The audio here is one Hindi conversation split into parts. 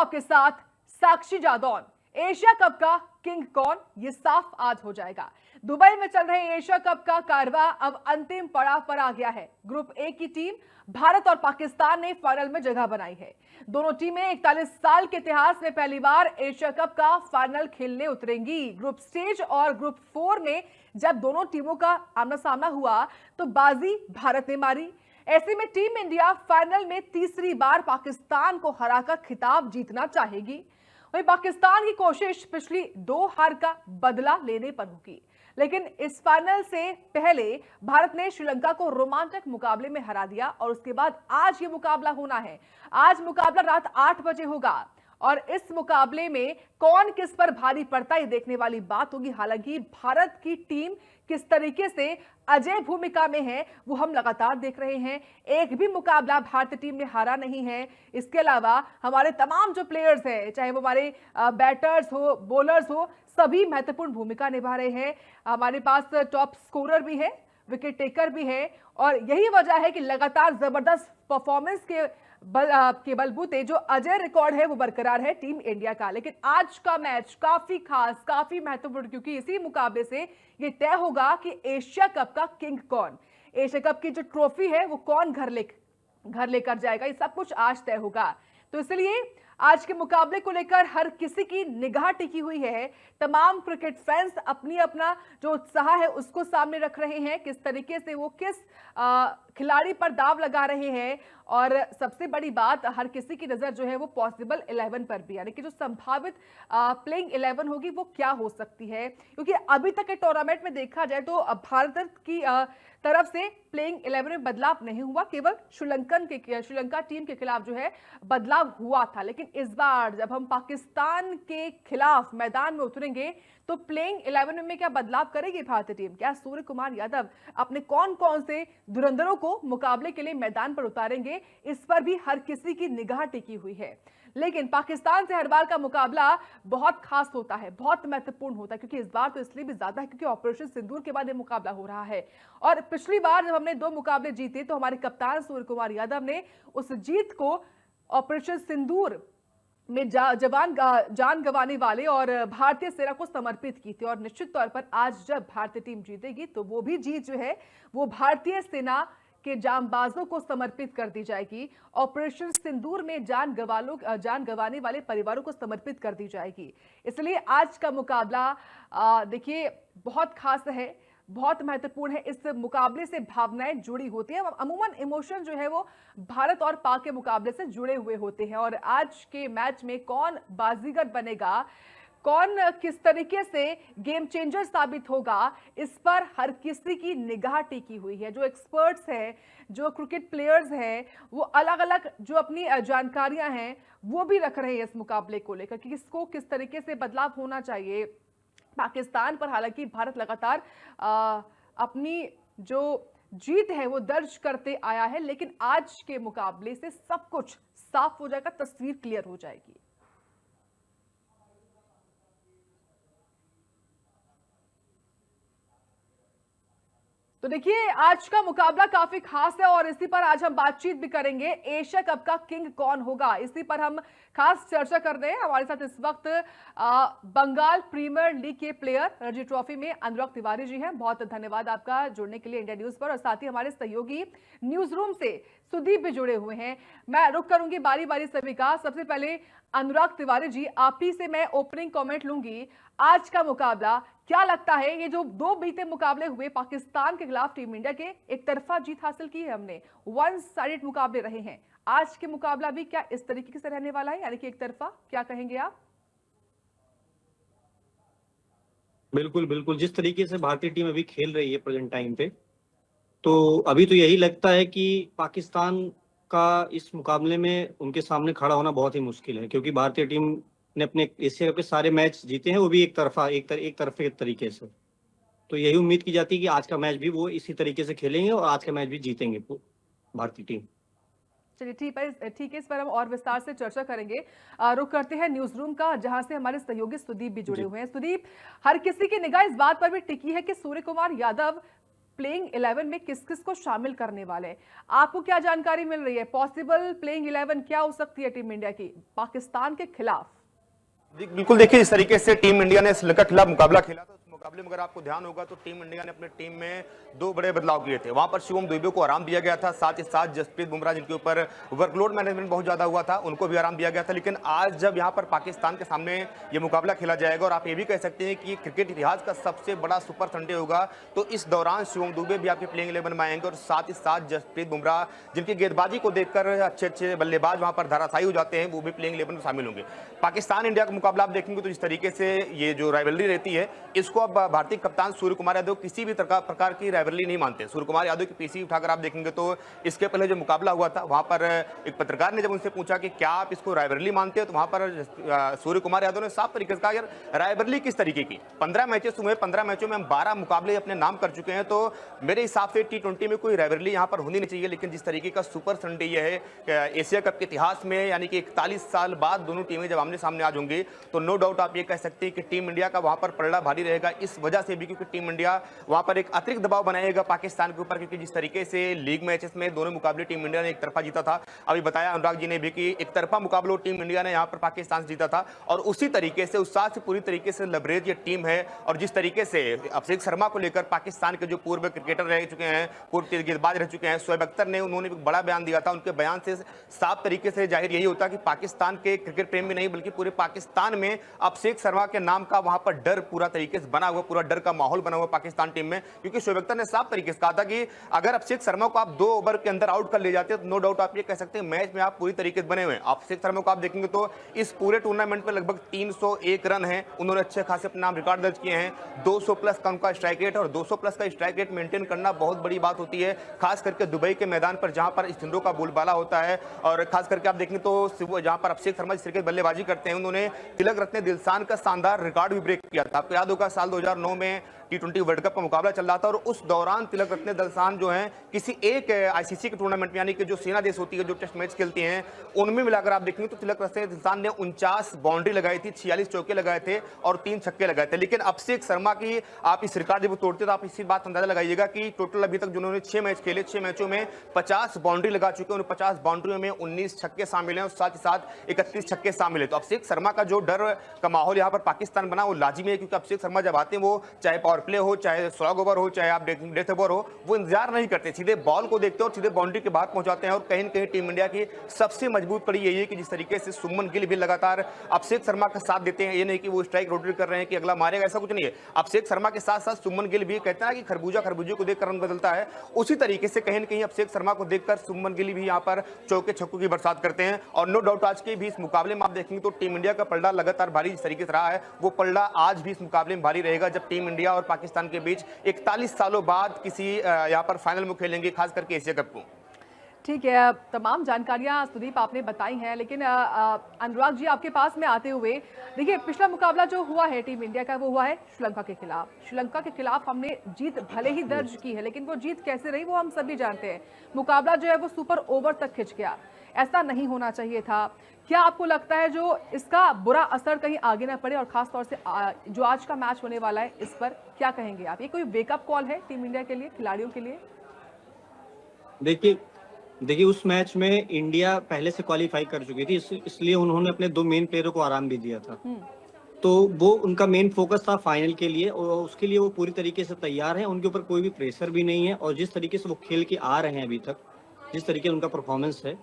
आपके साथ साक्षी जादौन। एशिया कप का किंग कौन, ये साफ आज हो जाएगा। दुबई में चल रहे एशिया कप का कारवा अब अंतिम पड़ाव पर आ गया है। ग्रुप ए की टीम भारत और पाकिस्तान ने फाइनल में जगह बनाई है। दोनों टीमें 41 साल के इतिहास में पहली बार एशिया कप का फाइनल खेलने उतरेंगी। ग्रुप स्टेज और ग्रुप 4 में जब दोनों टीमों का आमना सामना हुआ तो बाजी भारत ने मारी। ऐसे में टीम इंडिया फाइनल में तीसरी बार पाकिस्तान को हराकर खिताब जीतना चाहेगी। वहीं पाकिस्तान की कोशिश पिछली 2 हार का बदला लेने पर होगी, लेकिन इस फाइनल से पहले भारत ने श्रीलंका को रोमांचक मुकाबले में हरा दिया और उसके बाद आज ये मुकाबला होना है। आज मुकाबला रात 8 बजे होगा और इस मुकाबले में कौन किस पर भारी पड़ता है देखने वाली बात होगी। हालांकि भारत की टीम किस तरीके से अजय भूमिका में है वो हम लगातार देख रहे हैं। एक भी मुकाबला भारतीय टीम ने हारा नहीं है। इसके अलावा हमारे तमाम जो प्लेयर्स हैं, चाहे वो हमारे बैटर्स हो, बॉलर्स हो, सभी महत्वपूर्ण भूमिका निभा रहे हैं। हमारे पास टॉप स्कोरर भी है, विकेट टेकर भी है और यही वजह है कि लगातार जबरदस्त परफॉर्मेंस के बलबूते जो अजय रिकॉर्ड है वो बरकरार है टीम इंडिया का। लेकिन आज का मैच काफी खास, काफी महत्वपूर्ण, क्योंकि इसी मुकाबले से ये तय होगा कि एशिया कप का किंग कौन, एशिया कप की जो ट्रॉफी है वो कौन घर लेकर जाएगा। ये सब कुछ आज तय होगा। तो इसलिए आज के मुकाबले को लेकर हर किसी की निगाह टिकी हुई है। तमाम क्रिकेट फैंस अपना जो उत्साह है उसको सामने रख रहे हैं, किस तरीके से वो किस खिलाड़ी पर दाव लगा रहे हैं। और सबसे बड़ी बात, हर किसी की नजर जो है वो पॉसिबल 11 पर भी, यानी कि जो संभावित प्लेइंग 11 होगी वो क्या हो सकती है। क्योंकि अभी तक के टूर्नामेंट में देखा जाए तो भारत की तरफ से प्लेइंग 11 में बदलाव नहीं हुआ, केवल श्रीलंका टीम के खिलाफ जो है बदलाव हुआ था। लेकिन इस बार जब हम पाकिस्तान के खिलाफ मैदान में उतरेंगे तो प्लेइंग 11 में क्या बदलाव करेगी भारतीय टीम। क्या सूर्य कुमार यादव अपने कौन कौन से धुरंधरों को मुकाबले के लिए मैदान पर उतारेंगे, इस पर भी हर किसी की निगाह टिकी हुई है। लेकिन पाकिस्तान से हर बार का मुकाबला बहुत खास होता है, बहुत महत्वपूर्ण होता है, क्योंकि इस बार तो इसलिए भी ज्यादा है क्योंकि ऑपरेशन सिंदूर के बाद ये मुकाबला हो रहा है। और पिछली बार जब हमने 2 मुकाबले जीते तो हमारे कप्तान सूर्य कुमार यादव ने उस जीत को ऑपरेशन सिंदूर में जान गंवाने वाले और भारतीय सेना को समर्पित की थी। और निश्चित तौर पर आज जब भारतीय टीम जीतेगी तो वो भी जीत जो है वो भारतीय सेना के जांबाजों को समर्पित कर दी जाएगी। ऑपरेशन सिंदूर में जान गंवाने वाले परिवारों को समर्पित कर दी जाएगी। इसलिए आज का मुकाबला देखिए बहुत खास है, बहुत महत्वपूर्ण है। इस मुकाबले से भावनाएं जुड़ी होती हैं। अमूमन इमोशन जो है वो भारत और पाक के मुकाबले से जुड़े हुए होते हैं। और आज के मैच में कौन बाजीगर बनेगा, कौन किस तरीके से गेम चेंजर साबित होगा, इस पर हर किसी की निगाह टिकी हुई है। जो एक्सपर्ट्स हैं, जो क्रिकेट प्लेयर्स हैं, वो अलग अलग जो अपनी जानकारियां हैं वो भी रख रहे हैं इस मुकाबले को लेकर कि किसको किस तरीके से बदलाव होना चाहिए पाकिस्तान पर। हालांकि भारत लगातार अपनी जो जीत है वो दर्ज करते आया है, लेकिन आज के मुकाबले से सब कुछ साफ हो जाएगा, तस्वीर क्लियर हो जाएगी। तो देखिए आज का मुकाबला काफी खास है और इसी पर आज हम बातचीत भी करेंगे। एशिया कप का किंग कौन होगा, इसी पर हम खास चर्चा कर रहे हैं। हमारे साथ इस वक्त बंगाल प्रीमियर लीग के प्लेयर, रणजी ट्रॉफी में अनुराग तिवारी जी हैं। बहुत धन्यवाद आपका जुड़ने के लिए इंडिया न्यूज पर। और साथ ही हमारे सहयोगी न्यूज रूम से सुदीप भी जुड़े हुए हैं। मैं रुक करूंगी बारी बारी सभी का। सबसे पहले अनुराग तिवारी जी, आप ही से मैं ओपनिंग कमेंट लूंगी। आज का मुकाबला क्या लगता है, ये जो 2 बीते मुकाबले हुए पाकिस्तान के खिलाफ टीम इंडिया के एक तरफा जीत हासिल की है हमने, 1 साइडेड मुकाबले रहे हैं। आज के मुकाबला भी क्या इस तरीके से रहने वाला है, यानी कि एक तरफा, क्या कहेंगे आप? बिल्कुल बिल्कुल, जिस तरीके से भारतीय टीम अभी खेल रही है प्रेजेंट टाइम पे, तो अभी तो यही लगता है कि पाकिस्तान का इस मुकाबले में उनके सामने खड़ा होना बहुत ही मुश्किल है, क्योंकि भारतीय टीम ने अपने एशिया कप के सारे मैच जीते हैं, वो भी एक तरफे तरीके से। तो यही उम्मीद की जाती है कि आज का मैच भी वो इसी तरीके से खेलेंगे और आज का मैच भी जीतेंगे भारतीय टीम। चलिए ठीक है, इस पर हम और विस्तार से चर्चा करेंगे। रुख करते हैं न्यूज रूम का, जहां से हमारे सहयोगी सुदीप भी जुड़े हुए हैं। सुदीप, हर किसी की निगाह इस बात पर भी टिकी है कि सूर्य कुमार यादव प्लेइंग 11 में किस किस को शामिल करने वाले हैं? आपको क्या जानकारी मिल रही है? पॉसिबल प्लेइंग 11 क्या हो सकती है टीम इंडिया की पाकिस्तान के खिलाफ? बिल्कुल, देखिए इस तरीके से टीम इंडिया ने श्रीलंका के खिलाफ मुकाबला खेला था। उस मुकाबले में अगर आपको ध्यान होगा तो टीम इंडिया ने अपने टीम में 2 बड़े बदलाव किए थे। वहां पर शिवम दुबे को आराम दिया गया था, साथ ही साथ जसप्रीत बुमराह जिनके ऊपर वर्कलोड मैनेजमेंट बहुत ज्यादा हुआ था, उनको भी आराम दिया गया था। लेकिन आज जब यहां पर पाकिस्तान के सामने ये मुकाबला खेला जाएगा, और आप ये भी कह सकते हैं कि क्रिकेट इतिहास का सबसे बड़ा सुपर संडे होगा, तो इस दौरान शिवम दुबे भी आपके प्लेइंग 11 में आएंगे, और साथ ही साथ जसप्रीत बुमराह जिनकी गेंदबाजी को देखकर अच्छे बल्लेबाज वहां पर धराशायी हो जाते हैं, वो भी प्लेइंग 11 में शामिल होंगे। पाकिस्तान इंडिया का मुकाबला आप देखेंगे तो जिस तरीके से ये जो राइवलरी रहती है, इसको अब भारतीय कप्तान सूर्य कुमार यादव किसी भी प्रकार की राइवलरी नहीं मानते। सूर्य कुमार यादव की पीसी उठाकर आप देखेंगे तो इसके पहले जो मुकाबला हुआ था, वहां पर एक पत्रकार ने जब उनसे पूछा कि क्या आप इसको राइवलरी मानते हो, तो वहां पर सूर्य कुमार यादव ने साफ तरीके से कहा, यार राइवलरी किस तरीके की, 15 मैचेस हुए, 15 मैचों में हम 12 मुकाबले अपने नाम कर चुके हैं, तो मेरे हिसाब से T20 में कोई राइवलरी यहां पर होनी नहीं चाहिए। लेकिन जिस तरीके का सुपर संडे यह है एशिया कप के इतिहास में, यानी कि 41 साल बाद दोनों टीमें जब आमने सामने आज होंगी, तो नो डाउट आप ये कह सकते हैं कि टीम इंडिया का वहां पर पलड़ा भारी रहेगा। इस वजह से भी क्योंकि टीम इंडिया वहां पर एक अतिरिक्त दबाव बनाएगा पाकिस्तान के ऊपर, क्योंकि जिस तरीके से लीग मैचेस में दोनों मुकाबले टीम इंडिया ने एक तरफा जीता था। अभी बताया अनुराग जी ने भी कि एक तरफा मुकाबला टीम इंडिया ने यहां पर पाकिस्तान से जीता था, और उसी तरीके से उत्साह से पूरी तरीके से लबरेज ये टीम है। और जिस तरीके से अभिषेक शर्मा को लेकर पाकिस्तान के जो पूर्व क्रिकेटर रह चुके हैं, पूर्व गेंदबाज रह चुके हैं, शोएब अख्तर ने उन्होंने एक बड़ा बयान दिया था। उनके बयान से साफ तरीके से जाहिर यही होता कि पाकिस्तान के क्रिकेट प्रेमी नहीं बल्कि पूरे पाकिस्तान में अभिषेक शर्मा के नाम का वहां पर डर पूरा तरीके से बना हुआ, पूरा डर का माहौल बना हुआ पाकिस्तान टीम में। क्योंकि शोएब अख्तर ने साफ तरीके से कहा था कि अगर अभिषेक शर्मा को आप 2 ओवर के अंदर आउट कर ले जाते हैं, तो नो डाउट आप ये कह सकते हैं मैच में आप पूरी तरीके से बने हुए हैं। अभिषेक शर्मा को आप देखेंगे तो इस पूरे टूर्नामेंट में लगभग 301 रन हैं, उन्होंने अच्छे खासे अपने नाम रिकॉर्ड दर्ज किए हैं। 200 प्लस का उनका स्ट्राइक रेट, और 200 प्लस का स्ट्राइक रेट मेंटेन करना बहुत बड़ी बात होती है, खास करके दुबई के मैदान पर जहां पर स्पिनरों का बोलबाला होता है। और खास करके आप देखेंगे तो जहां पर अभिषेक शर्मा जिस तरीके से बल्लेबाजी करते हैं, उन्होंने तिलक रत्ने दिलशान का शानदार रिकॉर्ड भी ब्रेक किया था। आपको याद होगा साल 2009 में T20 वर्ल्ड कप का मुकाबला चल रहा था, और उस दौरान तिलक रत्ने दिलशान जो हैं किसी एक आईसीसी के टूर्नामेंट में, यानी कि जो सेना देश होती है जो टेस्ट मैच खेलती हैं, उनमें मिलाकर आप देखेंगे तो तिलक रत्ने दिलशान ने 49 बाउंड्री लगाई थी, 46 चौके लगाए थे और 3 छक्के लगाए थे। लेकिन अभिषेक शर्मा की आप इस रिकॉर्ड जब तोड़ते तो आप इसी बात अंदाजा लगाइएगा कि टोटल अभी तक जिन्होंने 6 मैच खेले, 6 मैचों में 50 बाउंड्री लगा चुके हैं। उन 50 बाउंड्रियों में 19 छक्के शामिल हैं, और साथ ही साथ 31 छक्के शामिल है। तो अभिषेक शर्मा का जो डर का माहौल यहाँ पर पाकिस्तान बना वो लाजिमी है, क्योंकि अभिषेक शर्मा जब आते हैं वो चाहे पावर प्ले हो, चाहे स्लॉग ओवर हो, चाहे आप डेथ ओवर हो, वो इंतजार नहीं करते, सीधे बॉल को देखते हैं और सीधे बाउंड्री के बाहर पहुंचाते हैं। और कहीं न कहीं टीम इंडिया की सबसे मजबूत कड़ी यही है कि जिस तरीके से सुमन गिल भी लगातार अभिषेक शर्मा का साथ देते हैं, ये नहीं कि वो स्ट्राइक रोटेट कर रहे हैं कि अगला मारेगा, ऐसा कुछ नहीं है। अभिषेक शर्मा के साथ साथ सुमन गिल भी कहते हैं कि खरबूजे को देखकर रंग बदलता है, उसी तरीके से कहीं न कहीं अभिषेक शर्मा को देखकर सुमन गिल भी यहाँ पर चौके छक्कों की बरसात करते हैं। और नो डाउट आज के भी इस मुकाबले में आप देखेंगे तो टीम इंडिया का पलड़ा लगातार भारी जिस तरीके से रहा है, वो पलड़ा आज भी इस मुकाबले में भारी रहेगा, जब टीम इंडिया और पाकिस्तान के बीच 41 सालों बाद किसी यहाँ पर फाइनल में खेलेंगे, खास करके एशिया कप को। ठीक है, तमाम जानकारियां सुदीप आपने बताई हैं, लेकिन अनुराग जी आपके पास में आते हुए देखिए, पिछला मुकाबला जो हुआ है टीम इंडिया का वो हुआ है श्रीलंका के खिलाफ। श्रीलंका के खिलाफ हमने जीत भले ही दर्ज की है, लेकिन वो जीत कैसे रही वो हम सभी जानते हैं। मुकाबला जो है वो सुपर ओवर तक खिंच गया, ऐसा नहीं होना चाहिए था। क्या आपको लगता है जो इसका बुरा असर कहीं आगे ना पड़े, और खास तौर से जो आज का मैच होने वाला है इस पर क्या कहेंगे आप? ये कोई वेकअप कॉल है टीम इंडिया के लिए, खिलाड़ियों के लिए? देखिए उस मैच में इंडिया पहले से क्वालिफाई कर चुकी थी, इसलिए उन्होंने अपने 2 मेन प्लेयरों को आराम भी दिया था। तो वो उनका मेन फोकस था फाइनल के लिए, और उसके लिए वो पूरी तरीके से तैयार हैं, उनके ऊपर कोई भी प्रेशर भी नहीं है। और जिस तरीके से वो खेल के आ रहे हैं अभी तक, जिस तरीके से उनका परफॉर्मेंस है,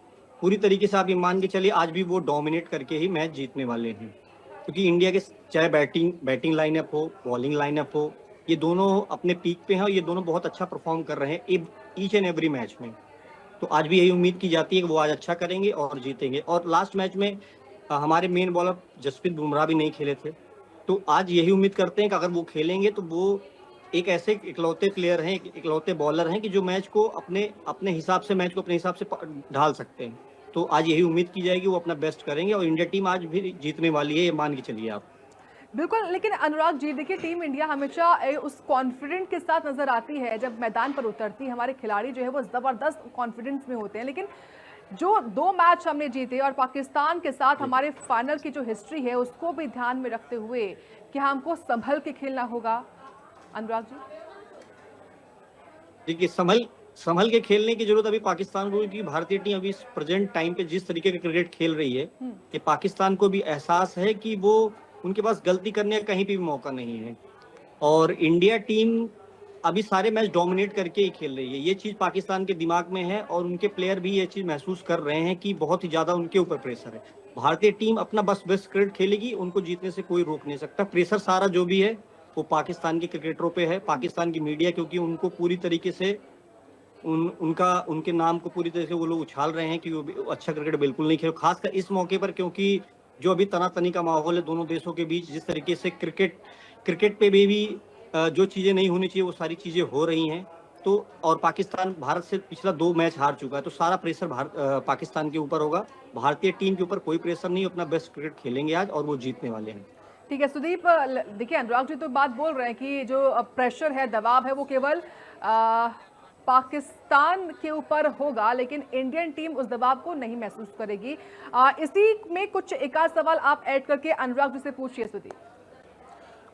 पूरी तरीके से आप ये मान के चलिए आज भी वो डोमिनेट करके ही मैच जीतने वाले हैं। क्योंकि इंडिया के चाहे बैटिंग लाइनअप हो, बॉलिंग लाइनअप हो, ये दोनों अपने पीक पे हैं, और ये दोनों बहुत अच्छा परफॉर्म कर रहे हैं ईच एंड एवरी मैच में। तो आज भी यही उम्मीद की जाती है कि वो आज अच्छा करेंगे और जीतेंगे। और लास्ट मैच में हमारे मेन बॉलर जसप्रीत बुमराह भी नहीं खेले थे, तो आज यही उम्मीद करते हैं कि अगर वो खेलेंगे तो वो एक ऐसे इकलौते प्लेयर हैं, इकलौते बॉलर हैं कि जो मैच को अपने हिसाब से ढाल सकते हैं। तो आज यही उम्मीद की जाएगी वो अपना बेस्ट करेंगे, और इंडिया टीम आज भी जीतने वाली है, ये मान के चलिए आप। बिल्कुल, लेकिन अनुराग जी देखिए, टीम इंडिया हमेशा उस कॉन्फिडेंट के साथ नजर आती है जब मैदान पर उतरती है। हमारे खिलाड़ी जो है वो जबरदस्त कॉन्फिडेंस में होते हैं, लेकिन जो 2 मैच हमने जीते और पाकिस्तान के साथ हमारे फाइनल की जो हिस्ट्री है उसको भी ध्यान में रखते हुए क्या हमको संभल के खेलना होगा अनुराग जी? देखिए संभल संभल के खेलने की जरूरत अभी पाकिस्तान को, क्योंकि भारतीय टीम अभी इस प्रेजेंट टाइम पे जिस तरीके का क्रिकेट खेल रही है, कि पाकिस्तान को भी एहसास है कि वो उनके पास गलती करने का कहीं भी मौका नहीं है। और इंडिया टीम अभी सारे मैच डोमिनेट करके ही खेल रही है, ये चीज पाकिस्तान के दिमाग में है और उनके प्लेयर भी ये चीज महसूस कर रहे हैं कि बहुत ही ज्यादा उनके ऊपर प्रेशर है। भारतीय टीम अपना बस बेस्ट क्रिकेट खेलेगी, उनको जीतने से कोई रोक नहीं सकता। प्रेशर सारा जो भी है वो पाकिस्तान के क्रिकेटरों पे है, पाकिस्तान की मीडिया, क्योंकि उनको पूरी तरीके से उनके नाम को पूरी तरह से वो लोग उछाल रहे हैं कि वो अच्छा क्रिकेट बिल्कुल नहीं खेल, खासकर इस मौके पर, क्योंकि जो अभी तनातनी का माहौल है दोनों देशों के बीच, जिस तरीके से क्रिकेट पे भी जो चीजें नहीं होनी चाहिए वो सारी चीजें हो रही हैं। तो और पाकिस्तान भारत से पिछला 2 मैच हार चुका है, तो सारा प्रेशर पाकिस्तान के ऊपर होगा। भारतीय टीम के ऊपर कोई प्रेशर नहीं, अपना बेस्ट क्रिकेट खेलेंगे आज और वो जीतने वाले हैं। ठीक है सुदीप, देखिए अनुराग जी तो बात बोल रहे हैं कि जो प्रेशर है, दबाव है, वो केवल पाकिस्तान के ऊपर होगा, लेकिन इंडियन टीम उस दबाव को नहीं महसूस करेगी। इसी में कुछ एक आध सवाल आप ऐड करके अनुराग जी से पूछिए सुदीप।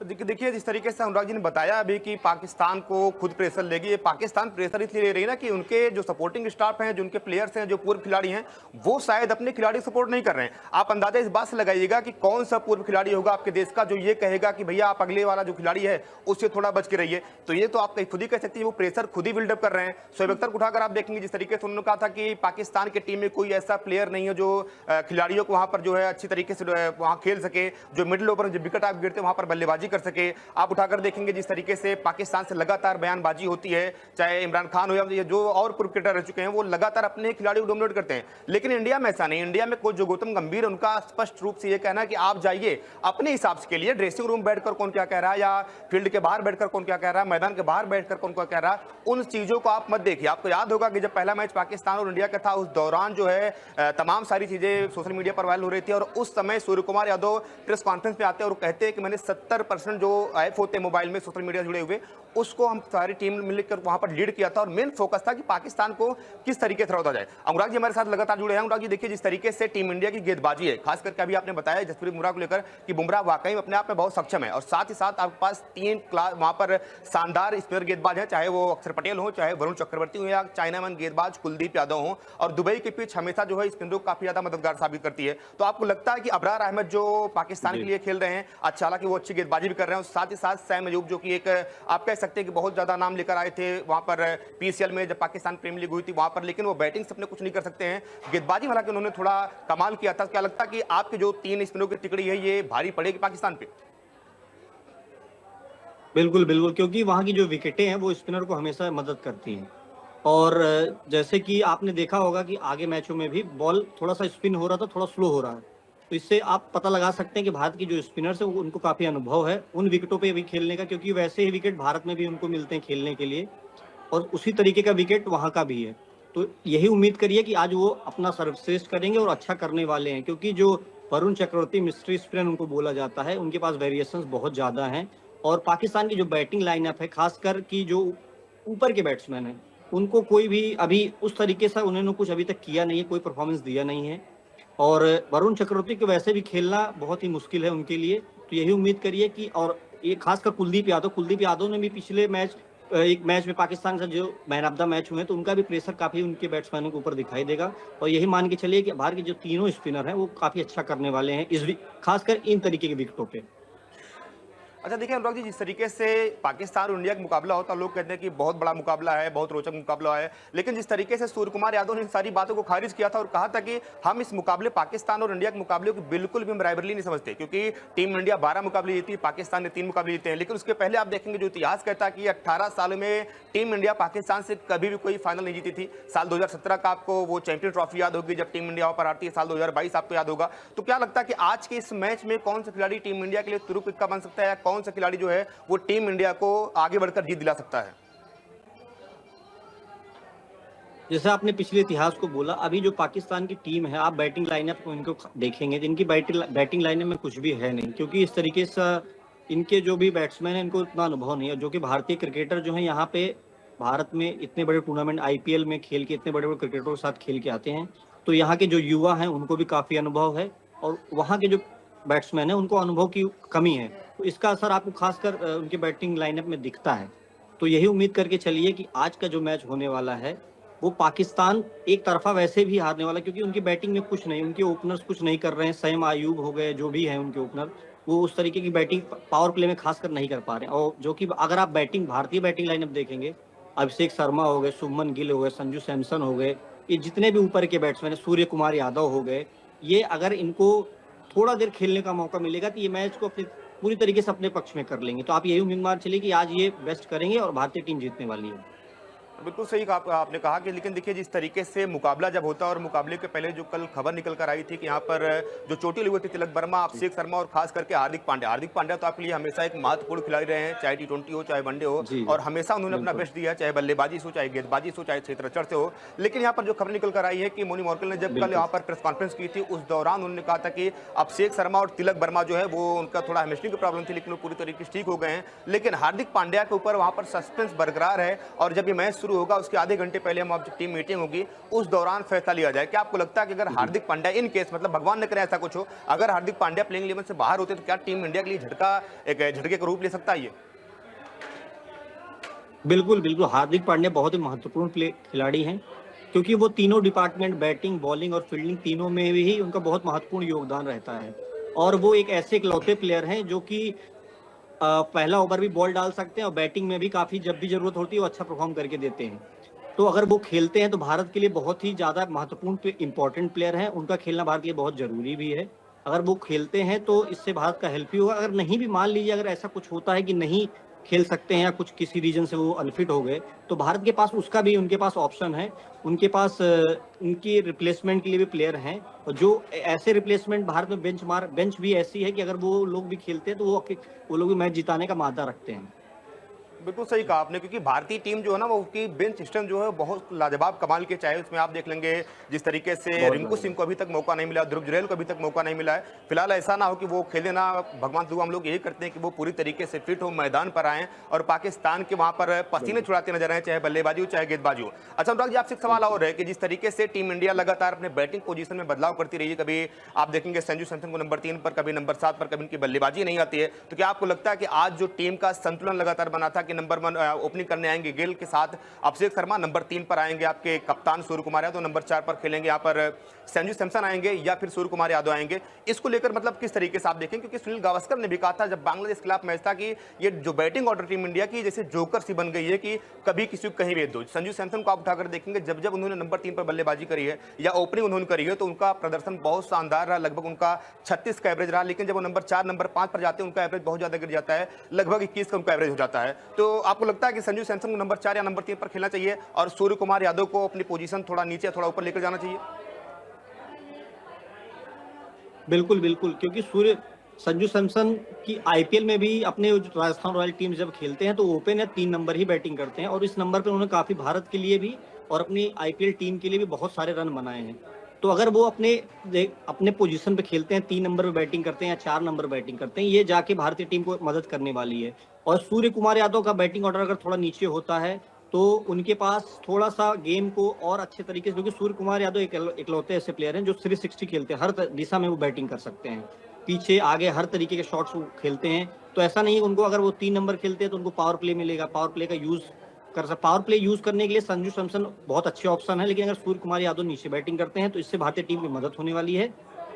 देखिए जिस तरीके से अनुराग जी ने बताया अभी कि पाकिस्तान को खुद प्रेशर लेगी, ये पाकिस्तान प्रेशर इसलिए ले रही है ना कि उनके जो सपोर्टिंग स्टाफ हैं, जो उनके प्लेयर्स हैं, जो पूर्व खिलाड़ी हैं, वो शायद अपने खिलाड़ी सपोर्ट नहीं कर रहे हैं। आप अंदाजा इस बात से लगाइएगा कि कौन सा पूर्व खिलाड़ी होगा आपके देश का जो ये कहेगा कि भैया आप अगले वाला जो खिलाड़ी है उससे थोड़ा बच के रहिए। तो ये तो आप खुद ही कह सकते हैं वो प्रेशर खुद ही बिल्डअप कर रहे हैं। शोएब अख्तर को उठाकर आप देखेंगे जिस तरीके से उन्होंने कहा था कि पाकिस्तान की टीम में कोई ऐसा प्लेयर नहीं है जो खिलाड़ियों को वहां पर जो है अच्छी तरीके से वहां खेल सके, जो मिडिल ओवर में जो विकेट आप गिरते वहां पर बल्लेबाजी कर सके। आप उठाकर देखेंगे जिस तरीके से पाकिस्तान से लगातार बयानबाजी होती है, चाहे इमरान खान हो या जो और पूर्व क्रिकेटर रह चुके हैं, वो लगातार अपने खिलाड़ियों को डोमिनेट करते हैं। लेकिन इंडिया में ऐसा नहीं। इंडिया में कोच जो गौतम गंभीर है, उनका स्पष्ट रूप से ये कहना है कि आप जाइए अपने हिसाब से खेलिए, ड्रेसिंग रूम बैठकर कौन क्या कह रहा है या फील्ड के बाहर बैठकर कौन क्या कह रहा है, मैदान के बाहर बैठकर कौन क्या कह रहा है, उन चीजों को आप मत देखिए। आपको याद होगा कि जब पहला मैच पाकिस्तान और इंडिया का था, उस दौरान जो है तमाम सारी चीजें सोशल मीडिया पर वायरल हो रही थी और उस समय सूर्य कुमार यादव प्रेस कॉन्फ्रेंस में आते हैं और कहते हैं कि मैंने 70% जो ऐप होते हैं मोबाइल में सोशल मीडिया जुड़े हुए, उसको हम सारी टीम मिलकर वहां पर लीड किया था और मेन फोकस था कि पाकिस्तान को किस तरीके से रोका जाए। अनुराग जी हमारे साथ लगातार जुड़े हैं। अनुराग जी देखिए जिस तरीके से टीम इंडिया की गेंदबाजी है, खास करके अभी आपने बताया जसप्रीत बुमराह को लेकर कि बुमराह वाकई में अपने आप में बहुत सक्षम है और साथ ही साथ आपके पास 3 क्लास वहां पर शानदार स्पिनर गेंदबाज है, चाहे वो अक्षर पटेल हो, चाहे वरुण चक्रवर्ती हो या चाइनामैन गेंदबाज कुलदीप यादव हो। और दुबई की पिच हमेशा जो है स्पिनरों को काफी ज्यादा मददगार साबित करती है। तो आपको लगता है कि अबरार अहमद जो पाकिस्तान के लिए खेल रहे हैं, अच्छा हालांकि वो अच्छी गेंदबाजी भी कर रहे हैं, साथ ही साथ सैम अयूब जो कि एक आप कह सकते हैं कि बहुत ज्यादा नाम लेकर आए थे वहां पर पीसीएल में जब पाकिस्तान प्रीमियर लीग हुई थी वहां पर, लेकिन वो बैटिंग से अपने कुछ नहीं कर सकते हैं। गेंदबाजी हालांकि उन्होंने थोड़ा कमाल किया था। क्या लगता है कि आपके जो 3 स्पिनरों की टिकड़ी है ये भारी पड़ेगी पाकिस्तान पे? बिल्कुल बिल्कुल, क्योंकि वहां की जो विकेटें हैं वो स्पिनर को हमेशा मदद करती हैं। और जैसे कि आपने देखा होगा कि आगे मैचों में भी बॉल थोड़ा सा स्पिन हो रहा था, थोड़ा स्लो हो रहा है, तो इससे आप पता लगा सकते हैं कि भारत की जो स्पिनर्स है उनको काफी अनुभव है उन विकेटों पे भी खेलने का, क्योंकि वैसे ही विकेट भारत में भी उनको मिलते हैं खेलने के लिए और उसी तरीके का विकेट वहां का भी है। तो यही उम्मीद करिए कि आज वो अपना सर्वश्रेष्ठ करेंगे और अच्छा करने वाले हैं, क्योंकि जो वरुण चक्रवर्ती मिस्ट्री स्पिनर उनको बोला जाता है, उनके पास वेरिएशंस बहुत ज्यादा हैं। और पाकिस्तान की जो बैटिंग लाइनअप है, खासकर की जो ऊपर के बैट्समैन हैं, उनको कोई भी अभी उस तरीके से उन्होंने कुछ अभी तक किया नहीं है, कोई परफॉर्मेंस दिया नहीं है। और वरुण चक्रवर्ती को वैसे भी खेलना बहुत ही मुश्किल है उनके लिए, तो यही उम्मीद करिए कि, और ये खासकर कुलदीप यादव ने भी पिछले मैच एक मैच में पाकिस्तान से जो मैन ऑफ द मैच हुए, तो उनका भी प्रेशर काफी उनके बैट्समैनों के ऊपर दिखाई देगा। और यही मान के चलिए कि भारत के जो तीनों स्पिनर हैं वो काफी अच्छा करने वाले हैं खासकर इन तरीके के विकेटों पे। अच्छा देखिए अनुराग जी जिस तरीके से पाकिस्तान और इंडिया का मुकाबला होता है, लोग कहते हैं कि बहुत बड़ा मुकाबला है, बहुत रोचक मुकाबला है, लेकिन जिस तरीके से सूर्य कुमार यादव ने इन सारी बातों को खारिज किया था और कहा था कि हम इस मुकाबले पाकिस्तान और इंडिया के मुकाबले को बिल्कुल भी हम राइवलरी नहीं समझते, क्योंकि टीम इंडिया 12 मुकाबले जीती, पाकिस्तान ने 3 मुकाबले जीते हैं। लेकिन उसके पहले आप देखेंगे जो इतिहास कहता है कि 18 सालों में टीम इंडिया पाकिस्तान से कभी भी कोई फाइनल नहीं जीती थी। साल 2017 का आपको वो चैंपियन ट्रॉफी याद होगी जब टीम इंडिया वहां पर आती है, साल 2022 आपको याद होगा। तो क्या लगता है कि आज के इस मैच में कौन सा खिलाड़ी टीम इंडिया के लिए तुरुप इक्का बन सकता है, या कौन सा खिलाड़ी जो है वो टीम इंडिया को आगे बढ़कर जीत दिला सकता है? जैसे आपने पिछले इतिहास को बोला, अभी जो पाकिस्तान की टीम है, आप बैटिंग लाइनअप को इनको देखेंगे, इनकी बैटिंग लाइनअप में कुछ भी है नहीं, क्योंकि इस तरीके से इनके जो भी बैट्समैन हैं इनको इतना अनुभव नहीं है। जो कि भारतीय क्रिकेटर जो है यहाँ पे भारत में इतने बड़े टूर्नामेंट आईपीएल में खेल के इतने बड़े बड़े क्रिकेटरों के साथ खेल के आते हैं, तो यहाँ के जो युवा हैं उनको भी काफी अनुभव है और वहाँ के जो बैट्समैन है उनको अनुभव की कमी है, तो इसका असर आपको खासकर उनके बैटिंग लाइनअप में दिखता है। तो यही उम्मीद करके चलिए कि आज का जो मैच होने वाला है वो पाकिस्तान एक तरफा वैसे भी हारने वाला, क्योंकि उनकी बैटिंग में कुछ नहीं, उनके ओपनर्स कुछ नहीं कर रहे हैं। सईम आयूब हो गए, जो भी हैं उनके ओपनर, वो उस तरीके की बैटिंग पावर प्ले में खासकर नहीं कर पा रहे हैं। और जो कि अगर आप भारतीय बैटिंग लाइनअप देखेंगे, अभिषेक शर्मा हो गए, शुभमन गिल हो गए, संजू सैमसन हो गए, ये जितने भी ऊपर के बैट्समैन है, सूर्य कुमार यादव हो गए, ये अगर इनको थोड़ा देर खेलने का मौका मिलेगा तो ये मैच को अपने पूरी तरीके से अपने पक्ष में कर लेंगे। तो आप यही उम्मीद मान चलिए कि आज ये बेस्ट करेंगे और भारतीय टीम जीतने वाली है। बिल्कुल सही कहा आपने कहा कि, लेकिन देखिए जिस तरीके से मुकाबला जब होता है और मुकाबले के पहले जो कल खबर निकल कर आई थी कि यहाँ पर जो चोटी लगी हुई थी तिलक वर्मा, अभिषेक शर्मा और खास करके हार्दिक पांड्या तो आपके लिए हमेशा एक महत्वपूर्ण खिलाड़ी रहे हैं, चाहे T20 हो चाहे वनडे हो, और हमेशा उन्होंने अपना बेस्ट दिया, चाहे बल्लेबाजी हो चाहे गेंदबाजी हो चाहे क्षेत्ररक्षण से हो। लेकिन यहाँ पर जो खबर निकल कर आई है कि मोनी मॉर्कल ने जब कल यहाँ पर प्रेस कॉन्फ्रेंस की थी, उस दौरान उन्होंने कहा था कि अभिषेक शर्मा और तिलक वर्मा जो है वो उनका थोड़ा हेमस्ट्रिंग की प्रॉब्लम थी, लेकिन वो पूरी तरीके से ठीक हो गए हैं। लेकिन हार्दिक पांड्या के ऊपर वहाँ पर सस्पेंस बरकरार है, और जब ये मैच शुरू होगा उसके आधे घंटे पहले हम टीम मीटिंग होगी, उस दौरान फैसला लिया जाए। क्या आपको लगता है कि अगर हार्दिक पांड्या इन केस, मतलब भगवान ने करे ऐसा कुछ हो, अगर हार्दिक पांड्या प्लेइंग 11 से बाहर होते तो क्या टीम इंडिया के लिए झटके का रूप ले सकता है ये? बिल्कुल बिल्कुल, हार्दिक पांड्या बहुत ही महत्वपूर्ण खिलाड़ी हैं, क्योंकि वो तीनों डिपार्टमेंट, बैटिंग, बॉलिंग और फील्डिंग, तीनों में भी उनका बहुत महत्वपूर्ण योगदान रहता है। और वो एक ऐसे इकलौते प्लेयर हैं जो कि पहला ओवर भी बॉल डाल सकते हैं और बैटिंग में भी काफी जब भी जरूरत होती है वो अच्छा परफॉर्म करके देते हैं। तो अगर वो खेलते हैं तो भारत के लिए बहुत ही ज्यादा महत्वपूर्ण इंपॉर्टेंट प्लेयर हैं, उनका खेलना भारत के लिए बहुत जरूरी भी है। अगर वो खेलते हैं तो इससे भारत का हेल्प ही होगा। अगर नहीं भी, मान लीजिए अगर ऐसा कुछ होता है कि नहीं खेल सकते हैं या कुछ किसी रीजन से वो अनफिट हो गए, तो भारत के पास उसका भी, उनके पास ऑप्शन है, उनके पास उनकी रिप्लेसमेंट के लिए भी प्लेयर हैं। और जो ऐसे रिप्लेसमेंट भारत में बेंच भी ऐसी है कि अगर वो लोग भी खेलते हैं तो वो लोग भी मैच जिताने का मादा रखते हैं। बिल्कुल सही कहा आपने, क्योंकि भारतीय टीम जो है ना वो उसकी बेंच सिस्टम जो है बहुत लाजवाब कमाल के, चाहे उसमें आप देख लेंगे जिस तरीके से रिंकू सिंह को अभी तक मौका नहीं मिला, ध्रुव जुरैल को अभी तक मौका नहीं मिला है। फिलहाल ऐसा ना हो कि वो खेले ना, भगवान दुआ हम लोग यही करते हैं कि वो पूरी तरीके से फिट हो, मैदान पर आए और पाकिस्तान के वहां पर पसीने छुड़ाते नजर आए, चाहे बल्लेबाजी हो चाहे गेंदबाजी हो। अच्छा अनुराग जी, आपसे एक सवाल और है कि जिस तरीके से टीम इंडिया लगातार अपने बैटिंग पोजीशन में बदलाव करती रही है, कभी आप देखेंगे संजू सैमसन को नंबर 3 पर, कभी नंबर 7 पर, कभी उनकी बल्लेबाजी नहीं आती है, तो क्या आपको लगता है कि आज जो टीम का संतुलन लगातार बना था कि नंबर 1 ओपनिंग करने आएंगे गिल के साथ अभिषेक शर्मा, नंबर 3 पर आएंगे आपके कप्तान सूर्य कुमार यादव, नंबर 4 पर खेलेंगे यहाँ पर संजू सैमसन आएंगे या फिर सूर्य कुमार यादव आएंगे, इसको लेकर मतलब किस तरीके से आप देखें? क्योंकि सुनील गावस्कर ने भी कहा था जब बांग्लादेश के खिलाफ मैच था कि ये जो बैटिंग ऑर्डर टीम इंडिया की जैसे जोकर सी बन गई है कि कभी किसी को कहीं भेज दो। संजू सैमसन को आप उठाकर देखेंगे, जब जब उन्होंने नंबर 3 पर बल्लेबाजी करी है या ओपनिंग उन्होंने करी है तो उनका प्रदर्शन बहुत शानदार रहा, लगभग उनका 36 का एवरेज रहा। लेकिन जब वो नंबर 4 नंबर 5 पर जाते हैं उनका एवरेज बहुत ज्यादा गिर जाता है, लगभग 21 का उनका एवरेज हो जाता है। तो आपको लगता है कि संजू सैमसन को नंबर 4 या नंबर 3 पर खेलना चाहिए और सूर्य कुमार यादव को अपनी पोजीशन थोड़ा नीचे थोड़ा ऊपर लेकर जाना चाहिए? बिल्कुल बिल्कुल, क्योंकि संजू सैमसन की आईपीएल में भी अपने राजस्थान रॉयल टीम जब खेलते हैं तो ओपन या 3 नंबर ही बैटिंग करते हैं, और इस नंबर पर उन्होंने काफी भारत के लिए भी और अपनी आईपीएल टीम के लिए भी बहुत सारे रन बनाए हैं। तो अगर वो अपने पोजीशन पे खेलते हैं, 3 नंबर पे बैटिंग करते हैं या 4 नंबर बैटिंग करते हैं, ये जाके भारतीय टीम को मदद करने वाली है। और सूर्य कुमार यादव का बैटिंग ऑर्डर अगर थोड़ा नीचे होता है तो उनके पास थोड़ा सा गेम को और अच्छे तरीके से, क्योंकि सूर्य कुमार यादव इकलौते ऐसे प्लेयर हैं जो 360 खेलते हैं, हर दिशा में वो बैटिंग कर सकते हैं, पीछे आगे हर तरीके के शॉट्स वो खेलते हैं। तो ऐसा नहीं है उनको, अगर वो 3 नंबर खेलते हैं तो उनको पावर प्ले मिलेगा, पावर प्ले का पावर प्ले यूज करने के लिए संजू सैमसन बहुत अच्छे ऑप्शन है। लेकिन अगर सूर्य कुमार यादव नीचे बैटिंग करते हैं तो इससे भारतीय टीम की मदद होने वाली है।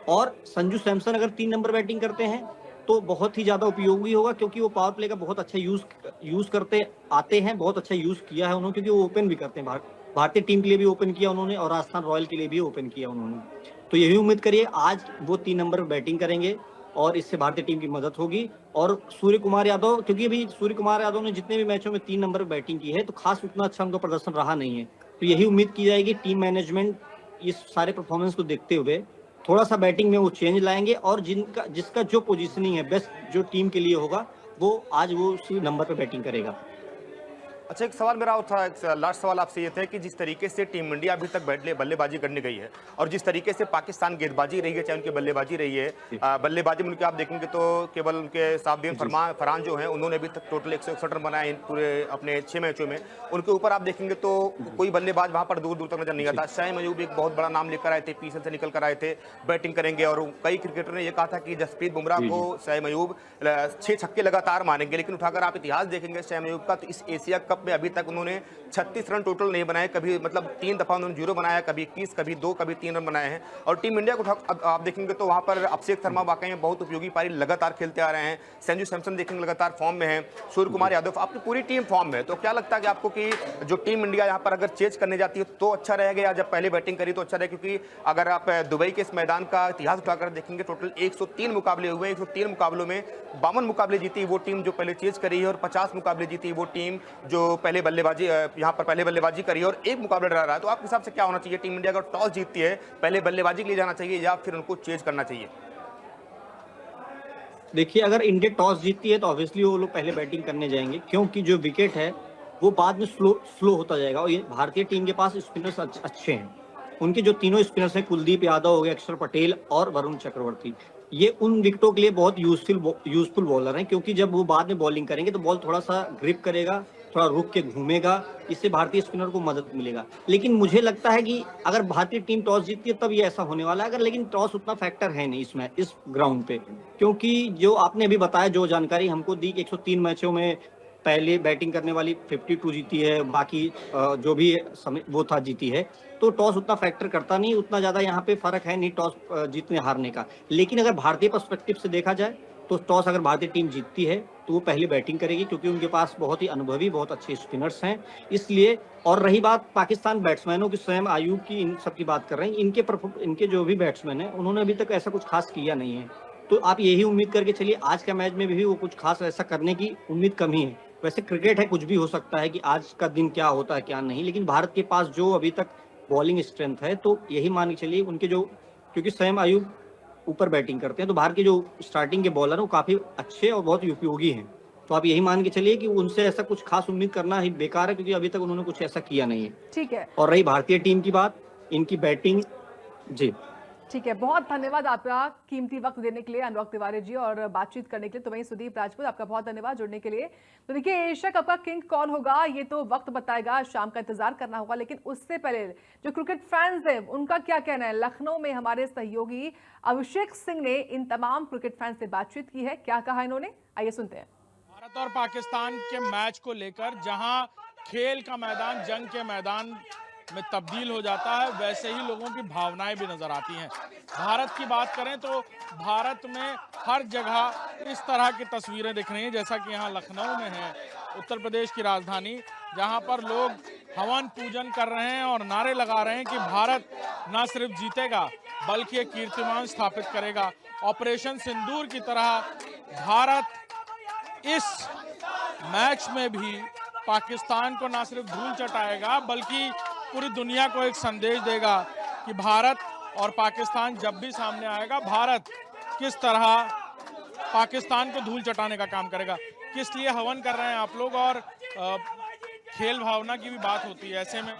और संजू सैमसन अगर 3 नंबर बैटिंग करते हैं तो बहुत ही ज्यादा उपयोगी होगा, क्योंकि वो पावर प्ले का बहुत अच्छा यूज करते आते हैं, बहुत अच्छा यूज किया है उन्होंने, क्योंकि वो ओपन भी करते हैं, भारतीय टीम के लिए भी ओपन किया उन्होंने और राजस्थान रॉयल के लिए भी ओपन किया उन्होंने। तो यही उम्मीद करिए आज वो 3 नंबर पर बैटिंग करेंगे और इससे भारतीय टीम की मदद होगी। और सूर्य कुमार यादव, क्योंकि अभी सूर्य कुमार यादव ने जितने भी मैचों में 3 नंबर पर बैटिंग की है तो खास उतना अच्छा उनका प्रदर्शन रहा नहीं है। तो यही उम्मीद की जाएगी टीम मैनेजमेंट इस सारे परफॉर्मेंस को देखते हुए थोड़ा सा बैटिंग में वो चेंज लाएंगे और जिसका जो पोजीशनिंग है बेस्ट जो टीम के लिए होगा वो आज वो उसी नंबर पर बैटिंग करेगा। अच्छा, एक सवाल मेरा और था, एक लास्ट सवाल आपसे ये था कि जिस तरीके से टीम इंडिया अभी तक बल्लेबाजी करने गई है और जिस तरीके से पाकिस्तान गेंदबाजी रही है, चाहे उनकी बल्लेबाजी रही है, बल्लेबाजी में उनके आप देखेंगे तो केवल उनके साबिन फरहान जो हैं उन्होंने अभी तक टोटल 161 रन बनाए पूरे अपने 6 मैचों में। उनके ऊपर आप देखेंगे तो कोई बल्लेबाज वहां पर दूर दूर तक नजर नहीं आता। शायम अयूब एक बहुत बड़ा नाम लेकर आए थे, पीएसएल से निकल कर आए थे, बैटिंग करेंगे और कई क्रिकेटर ने यह कहा था कि जसप्रीत बुमराह को शायम अयूब 6 छक्के लगातार मारेंगे, लेकिन उठाकर आप इतिहास देखेंगे शायम अयूब का तो इस एशिया कप में अभी तक उन्होंने 36 रन टोटल नहीं बनाए, कभी मतलब 3 दफा उन्होंने 0 बनाया, कभी 21, कभी 2, कभी 3 रन बनाए हैं। और टीम इंडिया को आप देखेंगे तो वहां पर अभिषेक शर्मा वाकई में बहुत उपयोगी पारी लगातार खेलते आ रहे हैं, संजू सैमसन देखेंगे लगातार फॉर्म में है, सूर्य कुमार यादव, आपकी पूरी टीम फॉर्म में है। तो क्या लगता है कि आपको कि जो टीम इंडिया यहाँ पर अगर चेज करने जाती है तो अच्छा रहेगा या जब पहले बैटिंग करी तो अच्छा रहेगा? क्योंकि अगर आप दुबई के इस मैदान का इतिहास उठाकर देखेंगे टोटल 103 मुकाबले हुए, 103 मुकाबलों में 52 मुकाबले जीती वो टीम जो पहले चेज करी है और 50 मुकाबले जीती वो टीम जो पहले बल्लेबाजी यहाँ पर पहले बल्लेबाजी करी और एक मुकाबला रहा है। तो आपके हिसाब से क्या होना चाहिए? टीम इंडिया अगर टॉस जीतती है पहले बल्लेबाजी के लिए जाना चाहिए या फिर उनको चेज करना चाहिए? देखिए, अगर इंडिया टॉस जीतती है तो ऑब्वियसली वो लोग पहले बैटिंग करने जाएंगे, क्योंकि जो विकेट है वो बाद में स्लो होता जाएगा। और ये भारतीय टीम के पास स्पिनर्स अच्छे हैं। उनके जो तीनों स्पिनर्स हैं, कुलदीप यादव हो गया, अक्षर पटेल और वरुण चक्रवर्ती, ये उन विकेटों के लिए बहुत यूजफुल बॉलर हैं, क्योंकि जब वो बाद में बॉलिंग करेंगे तो बॉल थोड़ा सा ग्रिप करेगा, थोड़ा रुक के घूमेगा, इससे भारतीय स्पिनर को मदद मिलेगा। लेकिन मुझे लगता है कि अगर भारतीय टीम टॉस जीतती है तब ये ऐसा होने वाला है। अगर लेकिन टॉस उतना फैक्टर है नहीं इसमें, इस ग्राउंड पे, क्योंकि जो आपने अभी बताया, जो जानकारी हमको दी, 103 मैचों में पहले बैटिंग करने वाली 52 जीती है, बाकी जो भी समय वो था जीती है। तो टॉस उतना फैक्टर करता नहीं, उतना ज्यादा यहाँ पे फर्क है नहीं टॉस जीतने हारने का। लेकिन अगर भारतीय पर्सपेक्टिव से देखा जाए तो टॉस अगर भारतीय टीम जीतती है तो वो पहले बैटिंग करेगी, क्योंकि उनके पास बहुत ही अनुभवी, बहुत अच्छे स्पिनर्स हैं इसलिए। और रही बात पाकिस्तान बैट्समैनों की, शोएब अयूब की, इन सब की बात कर रहे हैं, इनके जो भी बैट्समैन हैं उन्होंने अभी तक ऐसा कुछ खास किया नहीं है। तो आप यही उम्मीद करके चलिए आज का मैच में भी वो कुछ खास ऐसा करने की उम्मीद कम ही है। वैसे क्रिकेट है, कुछ भी हो सकता है कि आज का दिन क्या होता है क्या नहीं, लेकिन भारत के पास जो अभी तक बॉलिंग स्ट्रेंथ है तो यही मान के चलिए उनके जो, क्योंकि शोएब अयूब ऊपर बैटिंग करते हैं तो भारत के जो स्टार्टिंग के बॉलर हैं वो काफी अच्छे और बहुत उपयोगी हैं। तो आप यही मान के चलिए कि उनसे ऐसा कुछ खास उम्मीद करना ही बेकार है, क्योंकि अभी तक उन्होंने कुछ ऐसा किया नहीं है। ठीक है। और रही भारतीय टीम की बात, इनकी बैटिंग, जी ठीक है, बहुत धन्यवाद आपका कीमती वक्त देने के लिए अनुराग तिवारी जी और बातचीत करने के लिए। तो वहीं सुदीप राजपूत, आपका बहुत धन्यवाद जुड़ने के लिए। तो देखिए, एशिया कप का किंग कौन होगा ये तो वक्त बताएगा, शाम का इंतजार करना होगा। लेकिन उससे पहले जो क्रिकेट फैंस हैं उनका क्या कहना है? लखनऊ में हमारे सहयोगी अभिषेक सिंह ने इन तमाम क्रिकेट फैंस से बातचीत की है, क्या कहा इन्होंने, आइए सुनते हैं। भारत और पाकिस्तान के मैच को लेकर जहां खेल का मैदान जंग के मैदान में तब्दील हो जाता है, वैसे ही लोगों की भावनाएं भी नजर आती हैं। भारत की बात करें तो भारत में हर जगह इस तरह की तस्वीरें दिख रही हैं, जैसा कि यहाँ लखनऊ में है, उत्तर प्रदेश की राजधानी, जहां पर लोग हवन पूजन कर रहे हैं और नारे लगा रहे हैं कि भारत न सिर्फ जीतेगा बल्कि एक कीर्तिमान स्थापित करेगा। ऑपरेशन सिंदूर की तरह भारत इस मैच में भी पाकिस्तान को न सिर्फ धूल चटाएगा बल्कि पूरी दुनिया को एक संदेश देगा कि भारत और पाकिस्तान जब भी सामने आएगा, भारत किस तरह पाकिस्तान को धूल चटाने का काम करेगा। किस लिए हवन कर रहे हैं आप लोग, और खेल भावना की भी बात होती है ऐसे में।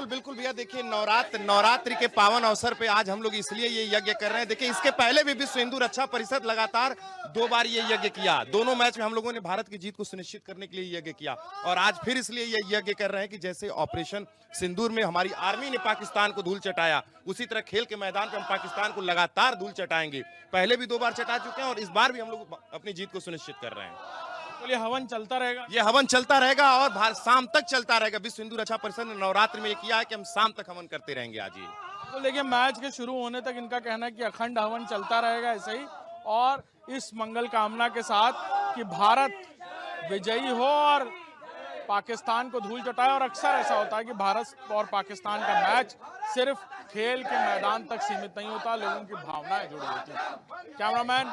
बिल्कुल भैया, देखिए नवरात्रि के पावन अवसर पे आज हम लोग इसलिए ये यज्ञ कर रहे हैं। देखिए, इसके पहले भी विश्व हिंदू रक्षा परिषद लगातार 2 बार ये यज्ञ किया। दोनों मैच में हम लोगों ने भारत की जीत को सुनिश्चित करने के लिए यज्ञ किया और आज फिर इसलिए ये यज्ञ कर रहे हैं कि जैसे ऑपरेशन सिंदूर में हमारी आर्मी ने पाकिस्तान को धूल चटाया, उसी तरह खेल के मैदान पर हम पाकिस्तान को लगातार धूल चटाएंगे। पहले भी 2 बार चटा चुके हैं और इस बार भी हम लोग अपनी जीत को सुनिश्चित कर रहे हैं। तो ये हवन चलता रहेगा, ये हवन चलता रहेगा और शाम तक चलता रहेगा। विश्व हिंदू रक्षा परिषद ने नवरात्रि में ये किया है कि हम शाम तक हवन करते रहेंगे आज ये। तो देखिए, मैच के शुरू होने तक इनका कहना है कि अखंड हवन चलता रहेगा ऐसे ही, और इस मंगल कामना के साथ कि भारत विजयी हो और पाकिस्तान को धूल चटाए। और अक्सर ऐसा होता है कि भारत और पाकिस्तान का मैच सिर्फ खेल के मैदान तक सीमित नहीं होता, लोगों की भावनाएं जुड़ी होती हैं। कैमरामैन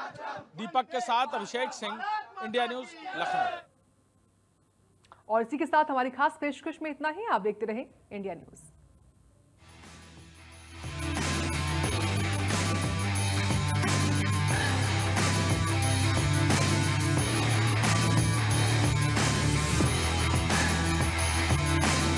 दीपक के साथ अभिषेक सिंह, इंडिया न्यूज, लखनऊ। और इसी के साथ हमारी खास पेशकश में इतना ही। आप देखते रहें इंडिया न्यूज।